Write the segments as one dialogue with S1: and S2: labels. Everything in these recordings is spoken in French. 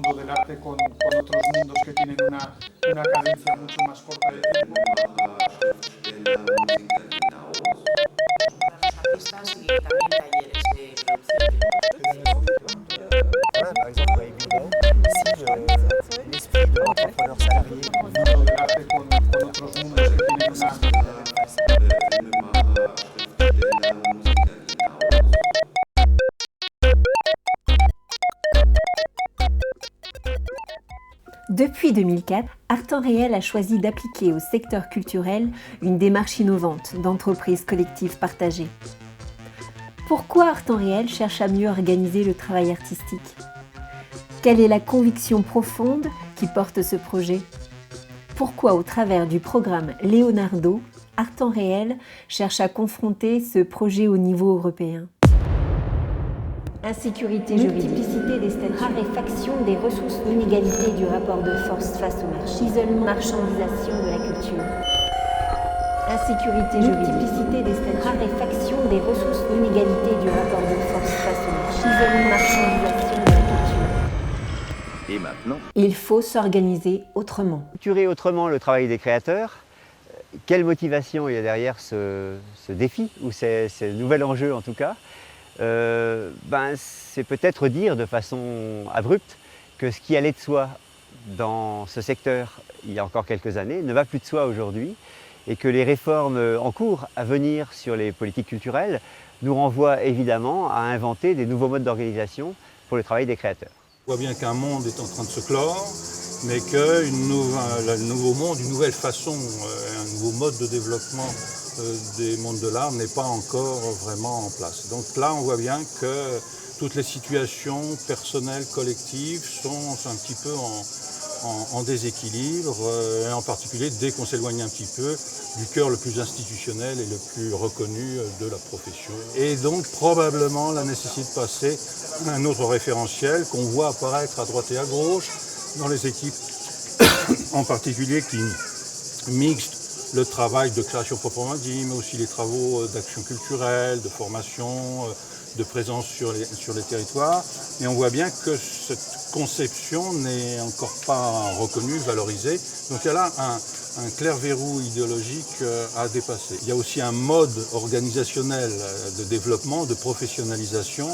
S1: mundo del arte con otros mundos que tienen una cadencia mucho más corta de tiempo.
S2: Artistas y también talleres de producción.
S3: Voilà, par exemple, avec Bilbao, si l'esprit de l'entrepreneur salarié
S1: Mundo del arte con otros mundos que tienen
S4: Depuis 2004, Art en Réel a choisi d'appliquer au secteur culturel une démarche innovante d'entreprise collective partagée. Pourquoi Art en Réel cherche à mieux organiser le travail artistique ? Quelle est la conviction profonde qui porte ce projet ? Pourquoi, au travers du programme Leonardo, Art en Réel cherche à confronter ce projet au niveau européen ? Insécurité juridique, multiplicité des statuts, raréfaction des ressources, inégalité du rapport de force face au marché, isolement, marchandisation de la culture. Insécurité juridique, multiplicité des statuts, raréfaction des ressources, inégalité du rapport de force face au marché, isolement, marchandisation de la culture.
S5: Et maintenant,
S4: Il faut s'organiser autrement.
S3: structurer autrement le travail des créateurs. Quelle motivation il y a derrière ce défi, ou ce nouvel enjeu en tout cas? C'est peut-être dire de façon abrupte que ce qui allait de soi dans ce secteur il y a encore quelques années ne va plus de soi aujourd'hui, et que les réformes en cours à venir sur les politiques culturelles nous renvoient évidemment à inventer des nouveaux modes d'organisation pour le travail des créateurs.
S6: On voit bien qu'un monde est en train de se clore, mais que le nouveau monde, une nouvelle façon, un nouveau mode de développement des mondes de l'art n'est pas encore vraiment en place. Donc là, on voit bien que toutes les situations personnelles, collectives sont un petit peu en déséquilibre, et en particulier dès qu'on s'éloigne un petit peu du cœur le plus institutionnel et le plus reconnu de la profession. Et donc probablement la nécessité de passer à un autre référentiel qu'on voit apparaître à droite et à gauche dans les équipes en particulier qui mixent le travail de création proprement dit, mais aussi les travaux d'action culturelle, de formation, de présence sur les territoires. Et on voit bien que cette conception n'est encore pas reconnue, valorisée. Donc il y a là un clair verrou idéologique à dépasser. Il y a aussi un mode organisationnel de développement, de professionnalisation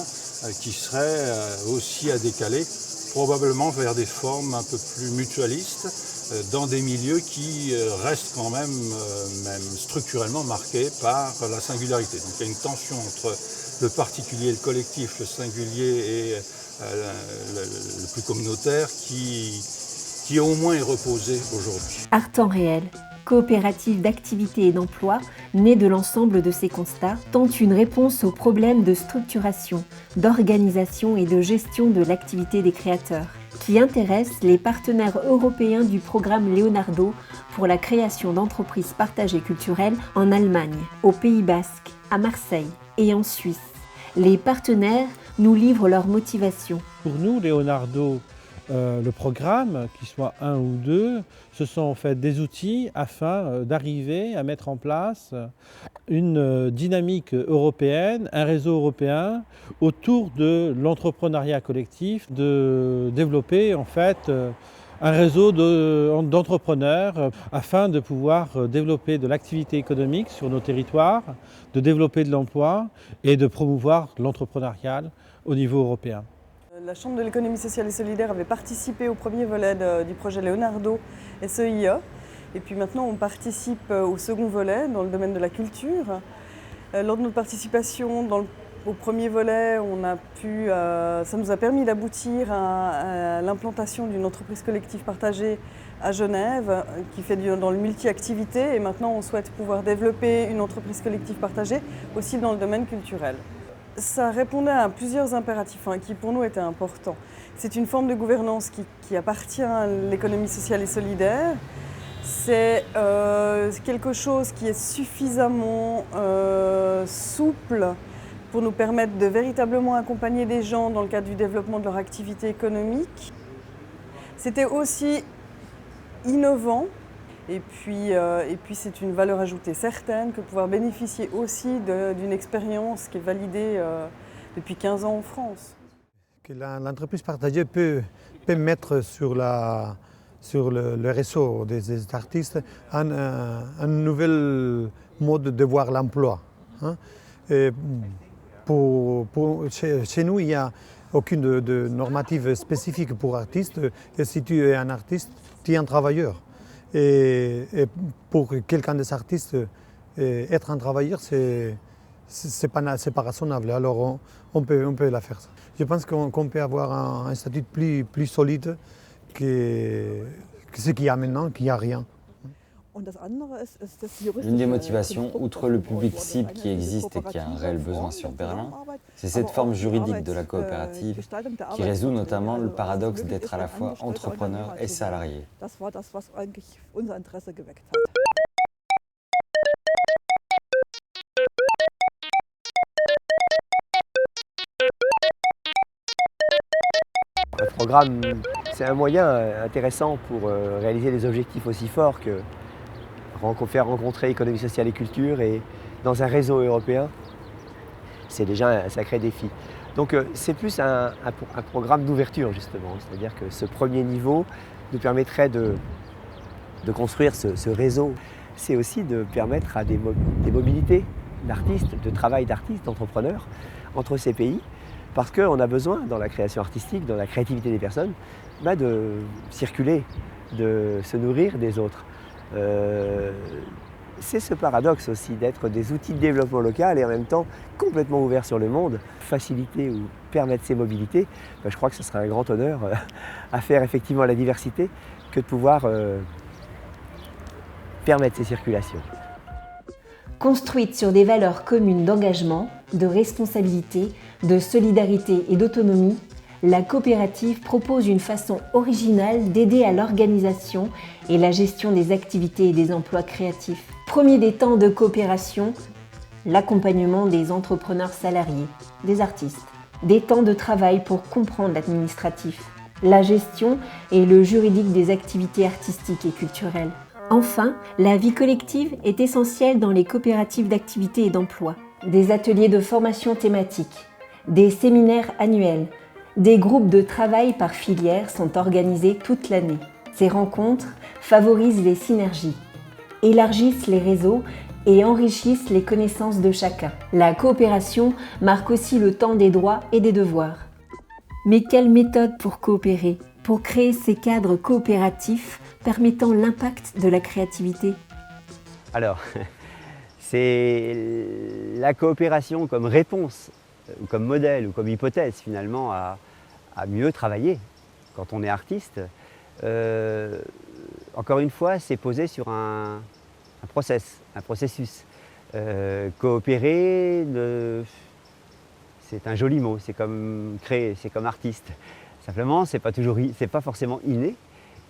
S6: qui serait aussi à décaler, probablement vers des formes un peu plus mutualistes, dans des milieux qui restent quand même structurellement marqués par la singularité. Donc il y a une tension entre le particulier, le collectif, le singulier et le plus communautaire qui au moins est reposée aujourd'hui.
S4: Art en Réel, coopérative d'activité et d'emploi, née de l'ensemble de ces constats, tente une réponse aux problèmes de structuration, d'organisation et de gestion de l'activité des créateurs, qui intéresse les partenaires européens du programme Leonardo pour la création d'entreprises partagées culturelles en Allemagne, au Pays Basque, à Marseille et en Suisse. Les partenaires nous livrent leurs motivations.
S7: Pour nous, Leonardo, le programme, qu'il soit un ou deux, ce sont en fait des outils afin d'arriver à mettre en place une dynamique européenne, un réseau européen autour de l'entrepreneuriat collectif, de développer en fait un réseau d'entrepreneurs afin de pouvoir développer de l'activité économique sur nos territoires, de développer de l'emploi et de promouvoir l'entrepreneuriat au niveau européen.
S8: La Chambre de l'économie sociale et solidaire avait participé au premier volet du projet Leonardo SEIA. Et puis maintenant, on participe au second volet dans le domaine de la culture. Lors de notre participation au premier volet, ça nous a permis d'aboutir à l'implantation d'une entreprise collective partagée à Genève qui fait dans le multi-activité. Et maintenant, on souhaite pouvoir développer une entreprise collective partagée aussi dans le domaine culturel. Ça répondait à plusieurs impératifs qui pour nous étaient importants. C'est une forme de gouvernance qui appartient à l'économie sociale et solidaire. C'est quelque chose qui est suffisamment souple pour nous permettre de véritablement accompagner des gens dans le cadre du développement de leur activité économique. C'était aussi innovant. Et puis c'est une valeur ajoutée certaine que pouvoir bénéficier aussi d'une expérience qui est validée depuis 15 ans en France.
S9: Que l'entreprise partagée peut mettre sur le réseau des artistes un nouvel mode de voir l'emploi. Hein. Chez nous, il n'y a aucune de normative spécifique pour artistes. Et si tu es un artiste, tu es un travailleur. Et pour quelqu'un des artistes, être un travailleur, c'est pas raisonnable. Alors on peut la faire. Je pense qu'on peut avoir un statut plus solide que ce qu'il y a maintenant, qu'il n'y a rien.
S10: L'une des motivations, outre le public cible qui existe et qui a un réel besoin sur Berlin, c'est cette forme juridique de la coopérative qui résout notamment le paradoxe d'être à la fois entrepreneur et salarié.
S11: Le programme, c'est un moyen intéressant pour réaliser des objectifs aussi forts que faire rencontrer économie sociale et culture et dans un réseau européen, c'est déjà un sacré défi. Donc c'est plus un programme d'ouverture justement, c'est-à-dire que ce premier niveau nous permettrait de construire ce réseau. C'est aussi de permettre à des mobilités d'artistes, de travail d'artistes, d'entrepreneurs entre ces pays, parce qu'on a besoin dans la création artistique, dans la créativité des personnes, de circuler, de se nourrir des autres. C'est ce paradoxe aussi d'être des outils de développement local et en même temps complètement ouverts sur le monde, faciliter ou permettre ces mobilités. Je crois que ce serait un grand honneur à faire effectivement la diversité que de pouvoir permettre ces circulations.
S4: Construite sur des valeurs communes d'engagement, de responsabilité, de solidarité et d'autonomie, la coopérative propose une façon originale d'aider à l'organisation et la gestion des activités et des emplois créatifs. Premier des temps de coopération, l'accompagnement des entrepreneurs salariés, des artistes. Des temps de travail pour comprendre l'administratif, la gestion et le juridique des activités artistiques et culturelles. Enfin, la vie collective est essentielle dans les coopératives d'activité et d'emploi. Des ateliers de formation thématique, des séminaires annuels, des groupes de travail par filière sont organisés toute l'année. Ces rencontres favorisent les synergies, élargissent les réseaux et enrichissent les connaissances de chacun. La coopération marque aussi le temps des droits et des devoirs. Mais quelle méthode pour coopérer, pour créer ces cadres coopératifs permettant l'impact de la créativité?
S3: Alors, c'est la coopération comme réponse, ou comme modèle, ou comme hypothèse finalement à mieux travailler quand on est artiste. Encore une fois, c'est posé sur un processus. Coopérer, c'est un joli mot, c'est comme créer, c'est comme artiste. Simplement, c'est pas forcément inné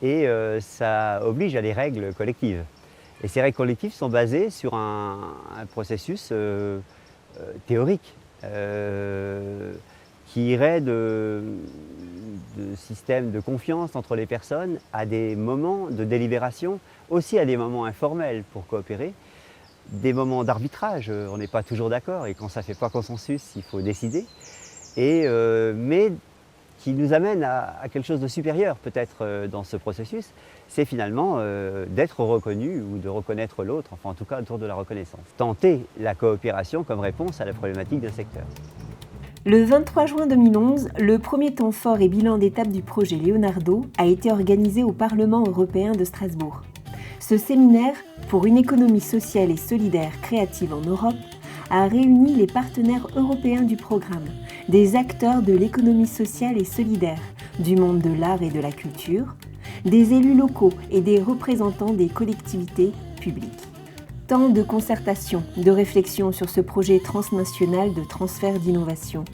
S3: et ça oblige à des règles collectives. Et ces règles collectives sont basées sur un processus théorique qui irait de systèmes de confiance entre les personnes à des moments de délibération, aussi à des moments informels pour coopérer, des moments d'arbitrage, on n'est pas toujours d'accord et quand ça ne fait pas consensus, il faut décider, mais qui nous amène à quelque chose de supérieur peut-être dans ce processus, c'est finalement d'être reconnu ou de reconnaître l'autre, enfin en tout cas autour de la reconnaissance. Tenter la coopération comme réponse à la problématique d'un secteur.
S4: Le 23 juin 2011, le premier temps fort et bilan d'étape du projet Leonardo a été organisé au Parlement européen de Strasbourg. Ce séminaire pour une économie sociale et solidaire créative en Europe a réuni les partenaires européens du programme, des acteurs de l'économie sociale et solidaire, du monde de l'art et de la culture, des élus locaux et des représentants des collectivités publiques. Temps de concertation, de réflexion sur ce projet transnational de transfert d'innovation.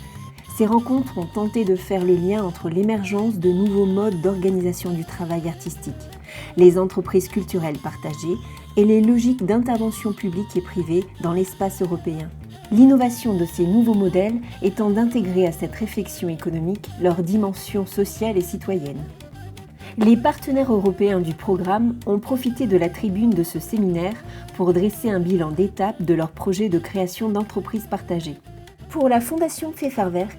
S4: Ces rencontres ont tenté de faire le lien entre l'émergence de nouveaux modes d'organisation du travail artistique, les entreprises culturelles partagées et les logiques d'intervention publique et privée dans l'espace européen. L'innovation de ces nouveaux modèles étant d'intégrer à cette réflexion économique leur dimension sociale et citoyenne. Les partenaires européens du programme ont profité de la tribune de ce séminaire pour dresser un bilan d'étape de leur projet de création d'entreprises partagées. Pour la Fondation Pfefferwerk,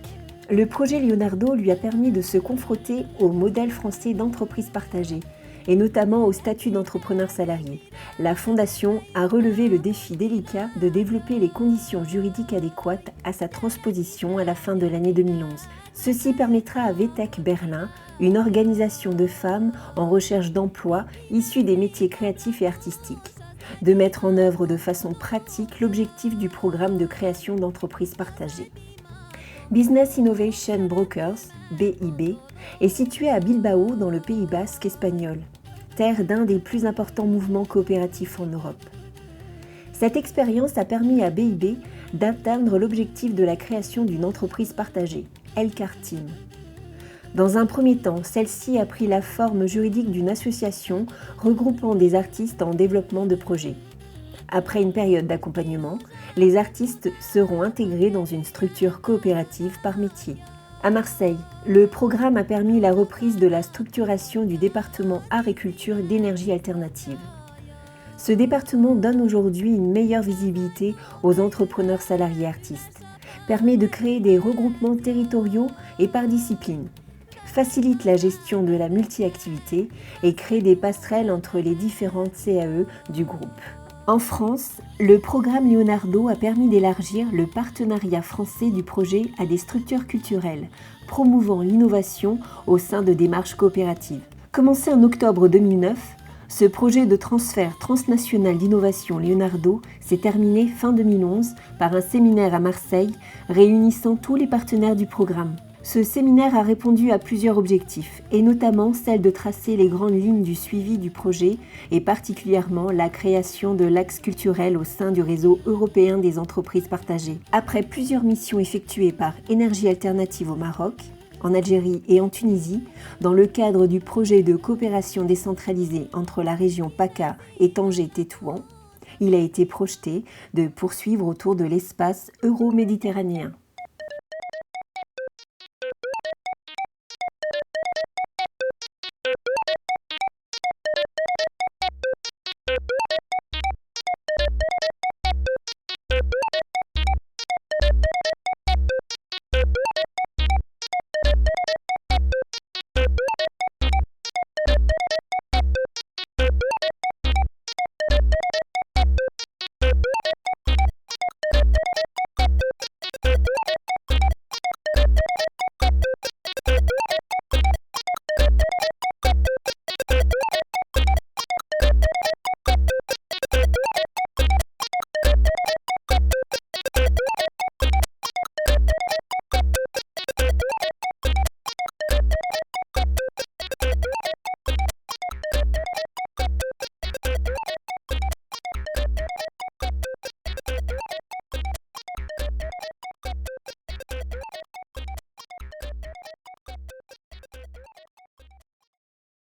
S4: Le projet Leonardo lui a permis de se confronter au modèle français d'entreprise partagée, et notamment au statut d'entrepreneur salarié. La Fondation a relevé le défi délicat de développer les conditions juridiques adéquates à sa transposition à la fin de l'année 2011. Ceci permettra à VTech Berlin, une organisation de femmes en recherche d'emploi issues des métiers créatifs et artistiques, de mettre en œuvre de façon pratique l'objectif du programme de création d'entreprises partagées. Business Innovation Brokers, BIB, est situé à Bilbao dans le Pays basque espagnol, terre d'un des plus importants mouvements coopératifs en Europe. Cette expérience a permis à BIB d'atteindre l'objectif de la création d'une entreprise partagée, Elcar Team. Dans un premier temps, celle-ci a pris la forme juridique d'une association regroupant des artistes en développement de projets. Après une période d'accompagnement, les artistes seront intégrés dans une structure coopérative par métier. À Marseille, le programme a permis la reprise de la structuration du département Art et Culture d'énergie alternative. Ce département donne aujourd'hui une meilleure visibilité aux entrepreneurs salariés artistes, permet de créer des regroupements territoriaux et par discipline, facilite la gestion de la multi-activité et crée des passerelles entre les différentes CAE du groupe. En France, le programme Leonardo a permis d'élargir le partenariat français du projet à des structures culturelles, promouvant l'innovation au sein de démarches coopératives. Commencé en octobre 2009, ce projet de transfert transnational d'innovation Leonardo s'est terminé fin 2011 par un séminaire à Marseille réunissant tous les partenaires du programme. Ce séminaire a répondu à plusieurs objectifs, et notamment celle de tracer les grandes lignes du suivi du projet et particulièrement la création de l'axe culturel au sein du réseau européen des entreprises partagées. Après plusieurs missions effectuées par Énergie Alternative au Maroc, en Algérie et en Tunisie, dans le cadre du projet de coopération décentralisée entre la région PACA et Tanger-Tétouan, il a été projeté de poursuivre autour de l'espace euro-méditerranéen.